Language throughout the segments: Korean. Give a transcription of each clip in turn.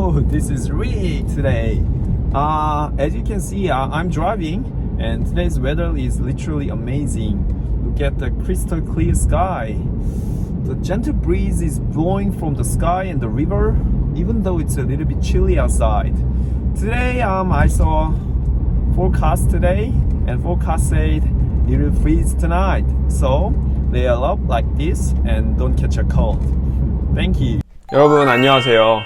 Hello, this is Rick today. As you can see, I'm driving and today's weather is literally amazing. Look at the crystal clear sky. The gentle breeze is blowing from the sky and the river, even though it's a little bit chilly outside. Today, I saw forecast today and forecast said it will freeze tonight. So, lay up like this and don't catch a cold. Thank you. 여러분 안녕하세요.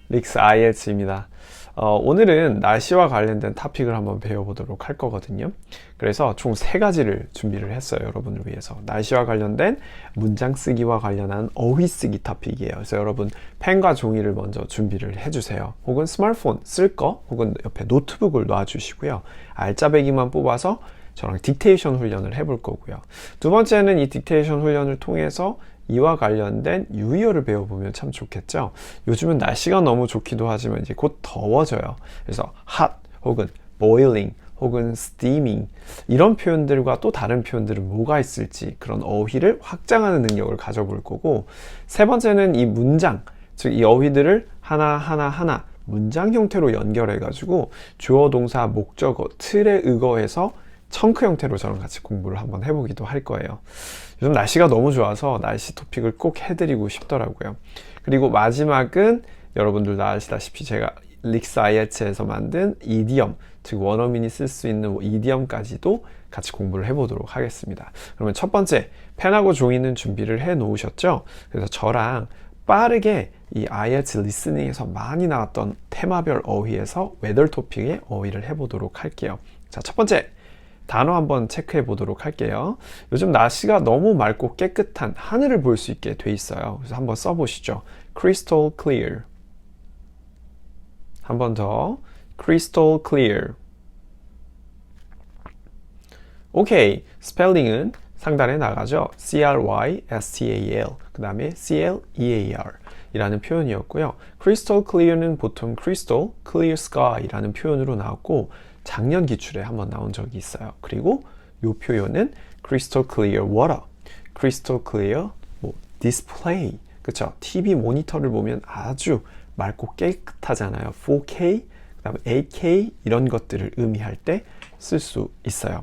릭스 IELTS입니다. 오늘은 날씨와 관련된 토픽을 한번 배워보도록 할 거거든요. 그래서 총 3가지를 준비를 했어요. 여러분을 위해서. 날씨와 관련된 문장 쓰기와 관련한 어휘 쓰기 토픽이에요. 그래서 여러분 펜과 종이를 먼저 준비를 해주세요. 혹은 스마트폰 쓸 거, 혹은 옆에 노트북을 놔주시고요. 알짜배기만 뽑아서 저랑 딕테이션 훈련을 해볼 거고요. 두 번째는 이 딕테이션 훈련을 통해서 이와 관련된 유의어를 배워보면 참 좋겠죠. 요즘은 날씨가 너무 좋기도 하지만 이제 곧 더워져요. 그래서 hot 혹은 boiling 혹은 steaming 이런 표현들과 또 다른 표현들은 뭐가 있을지 그런 어휘를 확장하는 능력을 가져볼 거고, 세 번째는 이 문장, 즉 이 어휘들을 하나 문장 형태로 연결해 가지고 주어 동사 목적어 틀에 의거해서 청크 형태로 저랑 같이 공부를 한번 해보기도 할 거예요. 요즘 날씨가 너무 좋아서 날씨 토픽을 꼭 해드리고 싶더라고요. 그리고 마지막은 여러분들 다 아시다시피 제가 릭스 IELTS에서 만든 이디엄, 즉 원어민이 쓸 수 있는 이디엄까지도 같이 공부를 해보도록 하겠습니다. 그러면 첫 번째, 펜하고 종이는 준비를 해 놓으셨죠? 그래서 저랑 빠르게 이 IELTS 리스닝에서 많이 나왔던 테마별 어휘에서 웨더 토픽의 어휘를 해보도록 할게요. 자, 첫 번째 단어 한번 체크해 보도록 할게요. 요즘 날씨가 너무 맑고 깨끗한 하늘을 볼 수 있게 돼 있어요. 그래서 한번 써보시죠. Crystal clear. 한 번 더. Crystal clear. 오케이. 스펠링은 상단에 나가죠. C-R-Y-S-T-A-L. 그 다음에 C-L-E-A-R. 이라는 표현이었고요. Crystal clear는 보통 crystal, clear sky라는 표현으로 나왔고, 작년 기출에 한번 나온 적이 있어요. 그리고 이 표현은 crystal clear water, crystal clear display, 그쵸? TV 모니터를 보면 아주 맑고 깨끗하잖아요. 4K, 그 다음에 8K 이런 것들을 의미할 때 쓸 수 있어요.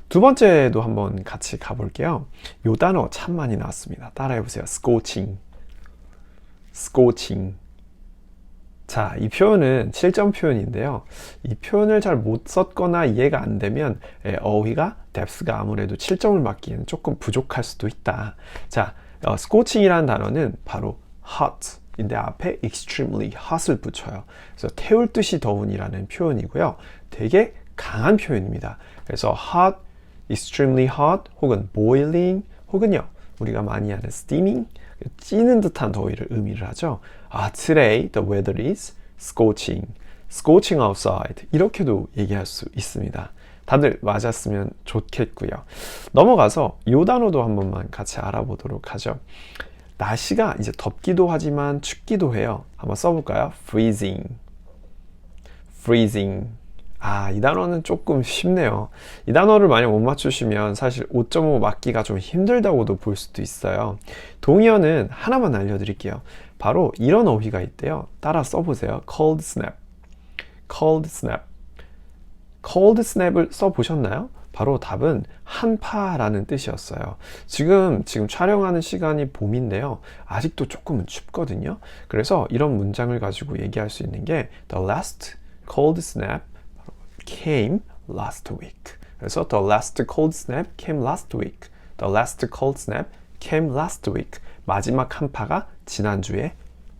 두 번째도 한번 같이 가볼게요. 이 단어 참 많이 나왔습니다. 따라해보세요. scorching, scorching. 자, 이 표현은 7점 표현인데요. 이 표현을 잘 못 썼거나 이해가 안 되면 어휘가 depth가 아무래도 7점을 맞기에는 조금 부족할 수도 있다. 자, scorching이라는 단어는 바로 hot인데 앞에 extremely hot을 붙여요. 그래서 태울 듯이 더운이라는 표현이고요. 되게 강한 표현입니다. 그래서 hot, extremely hot 혹은 boiling 혹은요 우리가 많이 하는 steaming, 찌는 듯한 더위를 의미를 하죠. Today the weather is scorching, scorching outside 이렇게도 얘기할 수 있습니다. 다들 맞았으면 좋겠고요. 넘어가서 이 단어도 한 번만 같이 알아보도록 하죠. 날씨가 이제 덥기도 하지만 춥기도 해요. 한번 써볼까요? freezing, freezing. 이 단어는 조금 쉽네요. 이 단어를 만약 못 맞추시면 사실 5.5 맞기가 좀 힘들다고도 볼 수도 있어요. 동의어는 하나만 알려드릴게요. 바로 이런 어휘가 있대요. 따라 써보세요. cold snap, cold snap. cold snap을 써보셨나요? 바로 답은 한파라는 뜻이었어요. 지금 촬영하는 시간이 봄인데요. 아직도 조금은 춥거든요. 그래서 이런 문장을 가지고 얘기할 수 있는 게 The last cold snap came last week. 그래서 the last cold snap came last week. The last cold snap came last week. 마지막 한파가 지난주에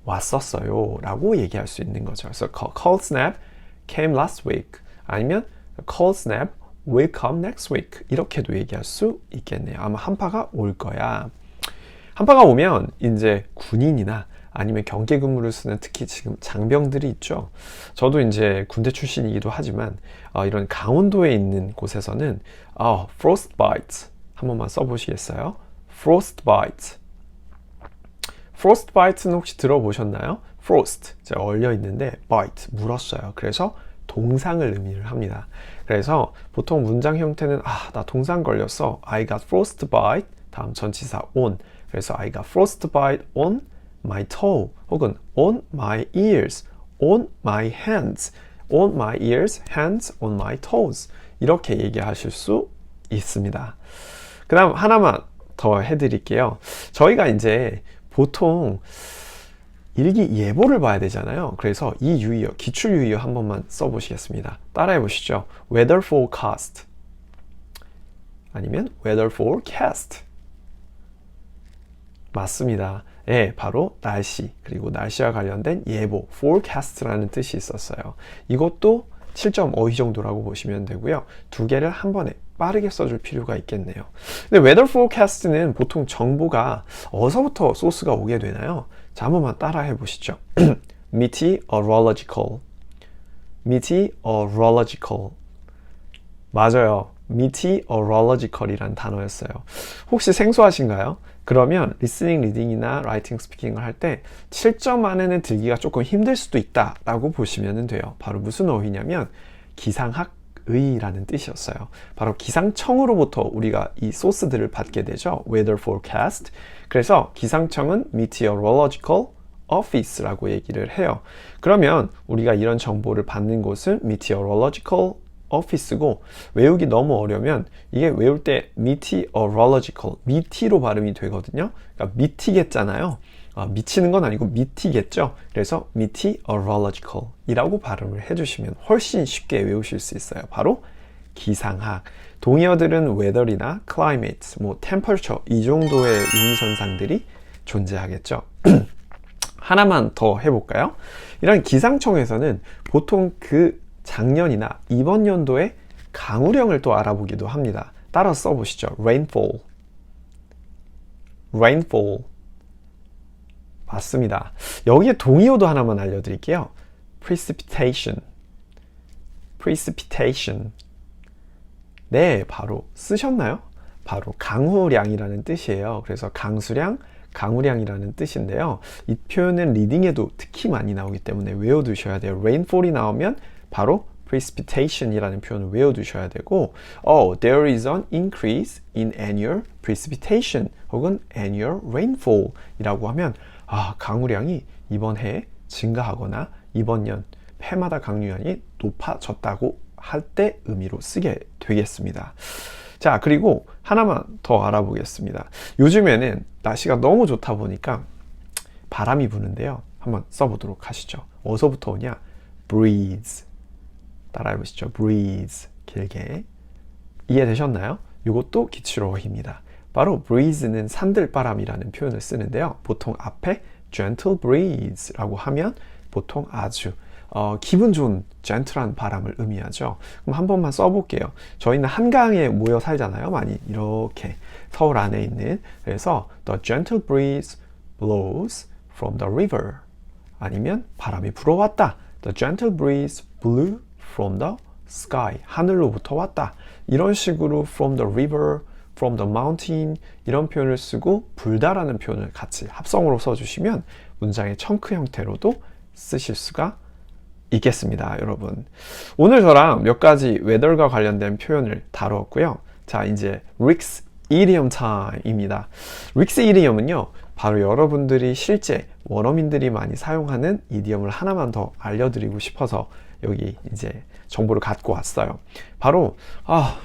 왔었어요 라고 얘기할 수 있는 거죠. 그래서 cold snap came last week 아니면 cold snap will come next week 이렇게도 얘기할 수 있겠네요. 아마 한파가 올 거야. 한파가 오면 이제 군인이나 아니면 경계 근무를 쓰는 특히 지금 장병들이 있죠. 저도 이제 군대 출신이기도 하지만 이런 강원도에 있는 곳에서는 frostbite 한 번만 써보시겠어요? frostbite. frostbite는 혹시 들어보셨나요? frost, 제가 얼려 있는데 bite, 물었어요. 그래서 동상을 의미를 합니다. 그래서 보통 문장 형태는 나 동상 걸렸어. I got frostbite. 다음 전치사 on. 그래서 I got frostbite on my toe 혹은 on my ears, on my hands, on my ears, hands on my toes. 이렇게 얘기하실 수 있습니다. 그 다음 하나만 더 해드릴게요. 저희가 이제 보통 일기예보를 봐야 되잖아요. 그래서 이 유의어, 기출 유의어 한 번만 써보시겠습니다. 따라해 보시죠. weather forecast 아니면 weather forecast. 맞습니다. 예, 바로 날씨, 그리고 날씨와 관련된 예보, forecast라는 뜻이 있었어요. 이것도 7.5이 정도라고 보시면 되고요. 두 개를 한 번에 빠르게 써줄 필요가 있겠네요. 근데 weather forecast는 보통 정보가 어디서부터 소스가 오게 되나요? 자, 한 번만 따라해 보시죠. meteorological, meteorological. 맞아요. meteorological이란 단어였어요. 혹시 생소하신가요? 그러면 리스닝, 리딩이나 라이팅, 스피킹을 할 때 7점 안에는 들기가 조금 힘들 수도 있다 라고 보시면 돼요. 바로 무슨 어휘냐면 기상학의라는 뜻이었어요. 바로 기상청으로부터 우리가 이 소스들을 받게 되죠. weather forecast. 그래서 기상청은 meteorological office라고 얘기를 해요. 그러면 우리가 이런 정보를 받는 곳은 meteorological office고, 외우기 너무 어려우면 이게 외울 때 meteorological, 미티로 발음이 되거든요. 그러니까 미티겠잖아요. 미치는 건 아니고 미티겠죠. 그래서 meteorological 이라고 발음을 해주시면 훨씬 쉽게 외우실 수 있어요. 바로 기상학. 동의어들은 weather이나 climate, 뭐 temperature 이 정도의 용의선상들이 존재하겠죠. 하나만 더 해볼까요? 이런 기상청에서는 보통 그 작년이나 이번 연도의 강우량을 또 알아보기도 합니다. 따라 써보시죠. rainfall, rainfall. 맞습니다. 여기에 동의어도 하나만 알려드릴게요. precipitation, precipitation. 네, 바로 쓰셨나요? 바로 강우량이라는 뜻이에요. 그래서 강수량, 강우량이라는 뜻인데요. 이 표현은 리딩에도 특히 많이 나오기 때문에 외워두셔야 돼요. rainfall이 나오면 바로 precipitation이라는 표현을 외워두셔야 되고, there is an increase in annual precipitation 혹은 annual rainfall 이라고 하면 강우량이 이번 해에 증가하거나 이번 년 해마다 강우량이 높아졌다고 할 때 의미로 쓰게 되겠습니다. 자, 그리고 하나만 더 알아보겠습니다. 요즘에는 날씨가 너무 좋다 보니까 바람이 부는데요. 한번 써보도록 하시죠. 어디서부터 오냐? breeze. 따라해보시죠. breeze. 길게. 이해되셨나요? 이것도 기출어휘입니다. 바로 breeze는 산들바람이라는 표현을 쓰는데요. 보통 앞에 gentle breeze라고 하면 보통 아주 기분 좋은 gentle한 바람을 의미하죠. 그럼 한 번만 써볼게요. 저희는 한강에 모여 살잖아요. 많이 이렇게 서울 안에 있는. 그래서 the gentle breeze blows from the river. 아니면 바람이 불어왔다. The gentle breeze blew from the sky. 하늘로부터 왔다. 이런 식으로 from the river, from the mountain 이런 표현을 쓰고 불다라는 표현을 같이 합성으로 써주시면 문장의 청크 형태로도 쓰실 수가 있겠습니다, 여러분. 오늘 저랑 몇 가지 weather과 관련된 표현을 다루었고요. 자, 이제 Rick's Idiom Time입니다. Rick's Idiom은요, 바로 여러분들이 실제 원어민들이 많이 사용하는 이디엄을 하나만 더 알려드리고 싶어서 여기 이제 정보를 갖고 왔어요. 바로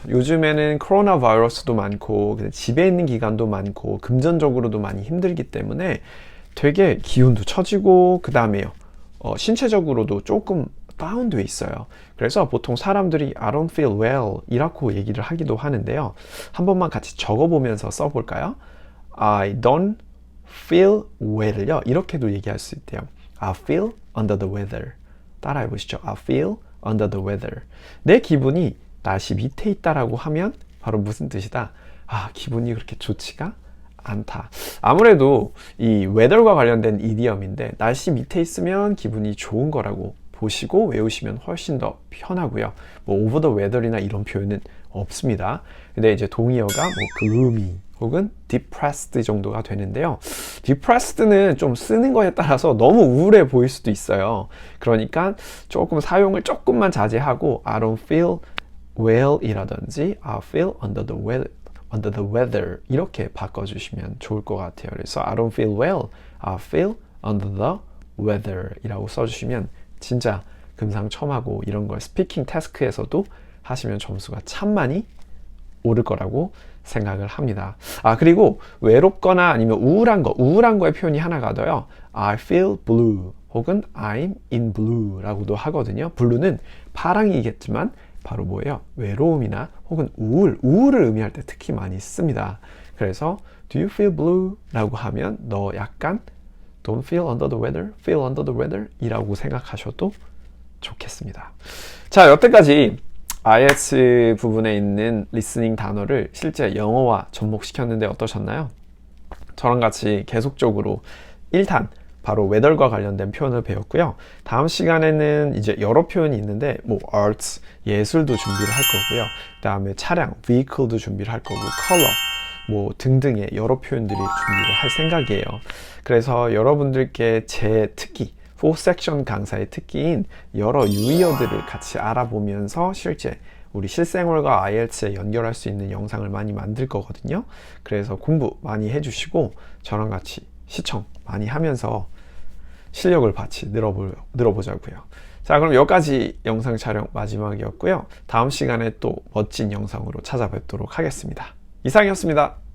요즘에는 코로나 바이러스도 많고 집에 있는 기간도 많고 금전적으로도 많이 힘들기 때문에 되게 기운도 처지고 그 다음에요. 신체적으로도 조금 다운돼 있어요. 그래서 보통 사람들이 I don't feel well 이라고 얘기를 하기도 하는데요. 한 번만 같이 적어보면서 써볼까요? I don't feel well요. 이렇게도 얘기할 수 있대요. I feel under the weather. 따라해보시죠. I feel under the weather. 내 기분이 날씨 밑에 있다라고 하면 바로 무슨 뜻이다? 기분이 그렇게 좋지가 않다. 아무래도 이 weather과 관련된 이디엄인데 날씨 밑에 있으면 기분이 좋은 거라고 보시고 외우시면 훨씬 더 편하고요. 뭐 over the weather이나 이런 표현은 없습니다. 근데 이제 동의어가 뭐 gloomy 혹은 depressed 정도가 되는데요. depressed는 좀 쓰는 거에 따라서 너무 우울해 보일 수도 있어요. 그러니까 조금 사용을 조금만 자제하고 I don't feel well 이라든지 I feel under the weather 이렇게 바꿔주시면 좋을 것 같아요. 그래서 I don't feel well, I feel under the weather 이라고 써주시면 진짜 금상첨화고 이런 걸 스피킹 태스크에서도 하시면 점수가 참 많이 오를 거라고 생각을 합니다. 그리고 외롭거나 아니면 우울한 거의 표현이 하나가 더요. I feel blue 혹은 I'm in blue 라고도 하거든요. blue는 파랑이겠지만 바로 뭐예요? 외로움이나 혹은 우울을 의미할 때 특히 많이 씁니다. 그래서 do you feel blue? 라고 하면 너 약간 don't feel under the weather, feel under the weather 이라고 생각하셔도 좋겠습니다. 자, 여태까지 IELTS 부분에 있는 리스닝 단어를 실제 영어화 접목시켰는데 어떠셨나요? 저랑 같이 계속적으로 1탄 바로 weather과 관련된 표현을 배웠고요. 다음 시간에는 이제 여러 표현이 있는데 뭐 arts, 예술도 준비를 할 거고요. 그 다음에 차량, vehicle도 준비를 할 거고 color, 뭐 등등의 여러 표현들이 준비를 할 생각이에요. 그래서 여러분들께 제 특기 4섹션 강사의 특기인 여러 유의어들을 같이 알아보면서 실제 우리 실생활과 IELTS에 연결할 수 있는 영상을 많이 만들 거거든요. 그래서 공부 많이 해주시고 저랑 같이 시청 많이 하면서 실력을 같이 늘어보자고요. 자, 그럼 여기까지 영상 촬영 마지막이었고요. 다음 시간에 또 멋진 영상으로 찾아뵙도록 하겠습니다. 이상이었습니다.